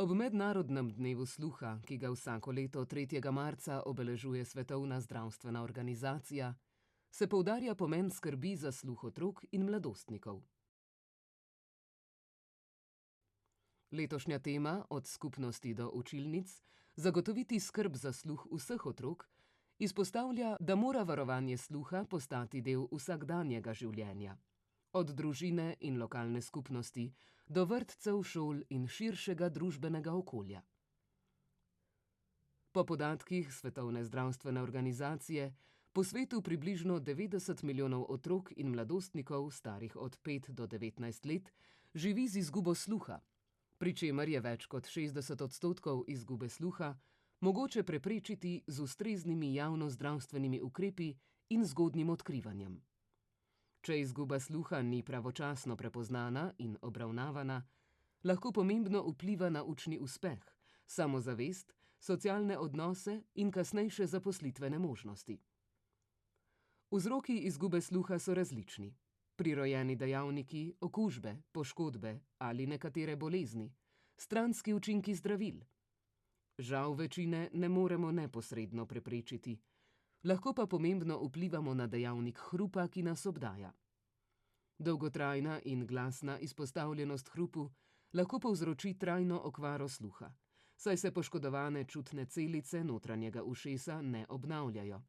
Ob mednarodnem dnevu sluha, ki ga vsako leto 3. marca obeležuje Svetovna zdravstvena organizacija, se poudarja pomen skrbi za sluh otrok in mladostnikov. Letošnja tema, od skupnosti do učilnic, zagotoviti skrb za sluh vseh otrok, izpostavlja, da mora varovanje sluha postati del vsakdanjega življenja. Od družine in lokalne skupnosti do vrtcev, šol in širšega družbenega okolja. Po podatkih Svetovne zdravstvene organizacije po svetu približno 90 milijonov otrok in mladostnikov, starih od 5 do 19 let, živi z izgubo sluha, pri čemer je več kot 60% izgube sluha mogoče preprečiti z ustreznimi javnozdravstvenimi ukrepi in zgodnjim odkrivanjem. Če izguba sluha ni pravočasno prepoznana in obravnavana, lahko pomembno vpliva na učni uspeh, samozavest, socialne odnose in kasnejše zaposlitvene možnosti. Vzroki izgube sluha so različni. Prirojeni dejavniki, okužbe, poškodbe ali nekatere bolezni, stranski učinki zdravil. Žal večine ne moremo neposredno preprečiti, lahko pa pomembno vplivamo na dejavnik hrupa, ki nas obdaja. Dolgotrajna in glasna izpostavljenost hrupu lahko povzroči trajno okvaro sluha, saj se poškodovane čutne celice notranjega ušesa ne obnavljajo.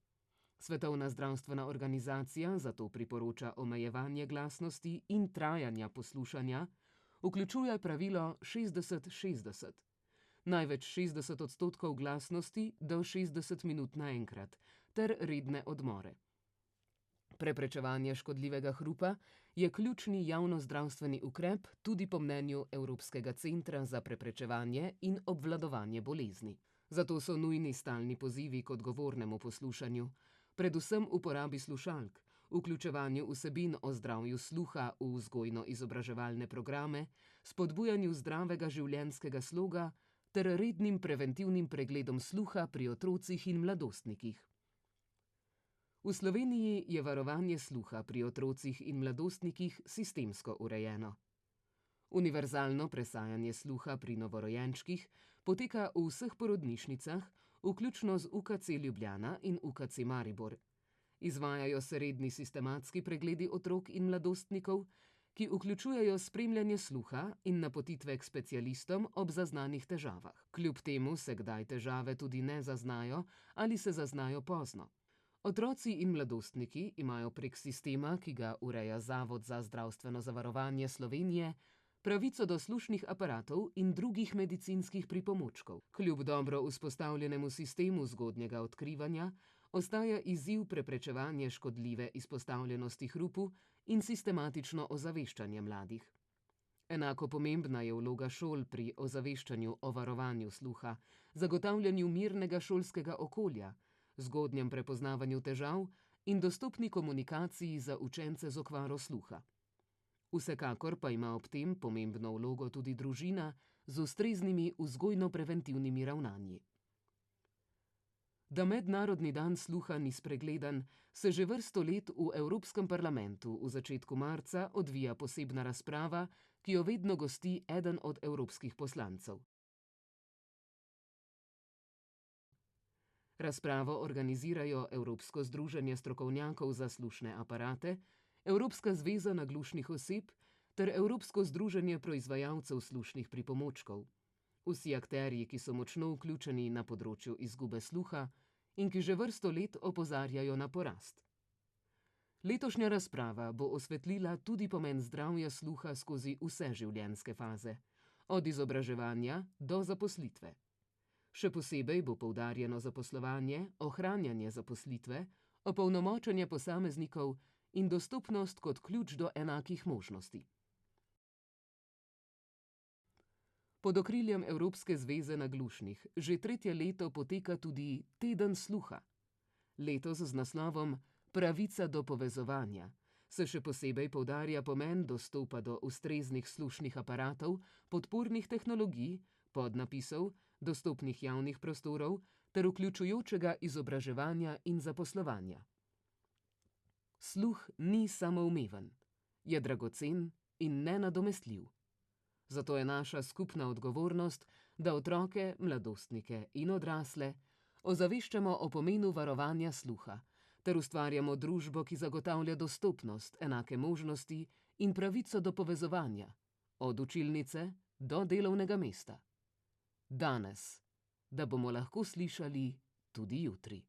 Svetovna zdravstvena organizacija zato priporoča omejevanje glasnosti in trajanja poslušanja, vključuje pravilo 60-60. Največ 60% glasnosti do 60 minut naenkrat, ter redne odmore. Preprečevanje škodljivega hrupa je ključni javnozdravstveni ukrep tudi po mnenju Evropskega centra za preprečevanje in obvladovanje bolezni. Zato so nujni stalni pozivi k odgovornemu poslušanju, predvsem uporabi slušalk, vključevanju vsebin o zdravju sluha v vzgojno-izobraževalne programe, spodbujanju zdravega življenjskega sloga ter rednim preventivnim pregledom sluha pri otrocih in mladostnikih. V Sloveniji je varovanje sluha pri otrocih in mladostnikih sistemsko urejeno. Univerzalno presajanje sluha pri novorojenčkih poteka v vseh porodnišnicah, vključno z UKC Ljubljana in UKC Maribor. Izvajajo se redni sistematski pregledi otrok in mladostnikov, ki vključujejo spremljanje sluha in napotitve k specialistom ob zaznanih težavah. Kljub temu se kdaj težave tudi ne zaznajo ali se zaznajo pozno. Otroci in mladostniki imajo prek sistema, ki ga ureja Zavod za zdravstveno zavarovanje Slovenije, pravico do slušnih aparatov in drugih medicinskih pripomočkov. Kljub dobro vzpostavljenemu sistemu zgodnjega odkrivanja, ostaja izziv preprečevanje škodljive izpostavljenosti hrupu in sistematično ozaveščanje mladih. Enako pomembna je vloga šol pri ozaveščanju o varovanju sluha, zagotavljanju mirnega šolskega okolja, zgodnjem prepoznavanju težav in dostopni komunikaciji za učence z okvaro sluha. Vsekakor pa ima ob tem pomembno vlogo tudi družina z ustreznimi vzgojno-preventivnimi ravnanji. Da mednarodni dan sluha ni spregledan, se že vrsto let v Evropskem parlamentu v začetku marca odvija posebna razprava, ki jo vedno gosti eden od evropskih poslancev. Razpravo organizirajo Evropsko združenje strokovnjakov za slušne aparate, Evropska zveza naglušnih oseb ter Evropsko združenje proizvajalcev slušnih pripomočkov. Vsi akterji, ki so močno vključeni na področju izgube sluha in ki že vrsto let opozarjajo na porast. Letošnja razprava bo osvetlila tudi pomen zdravja sluha skozi vse življenjske faze, od izobraževanja do zaposlitve. Še posebej bo poudarjeno zaposlovanje, ohranjanje zaposlitve, opolnomočenje posameznikov in dostopnost kot ključ do enakih možnosti. Pod okriljem Evropske zveze naglušnih že 3. leto poteka tudi Teden sluha. Letos z naslovom Pravica do povezovanja se še posebej poudarja pomen dostopa do ustreznih slušnih aparatov, podpornih tehnologij, podnapisov, dostopnih javnih prostorov ter vključujočega izobraževanja in zaposlovanja. Sluh ni samoumeven, je dragocen in nenadomestljiv. Zato je naša skupna odgovornost, da otroke, mladostnike in odrasle ozaveščamo o pomenu varovanja sluha ter ustvarjamo družbo, ki zagotavlja dostopnost, enake možnosti in pravico do povezovanja, od učilnice do delovnega mesta. Danes, da bomo lahko slišali tudi jutri.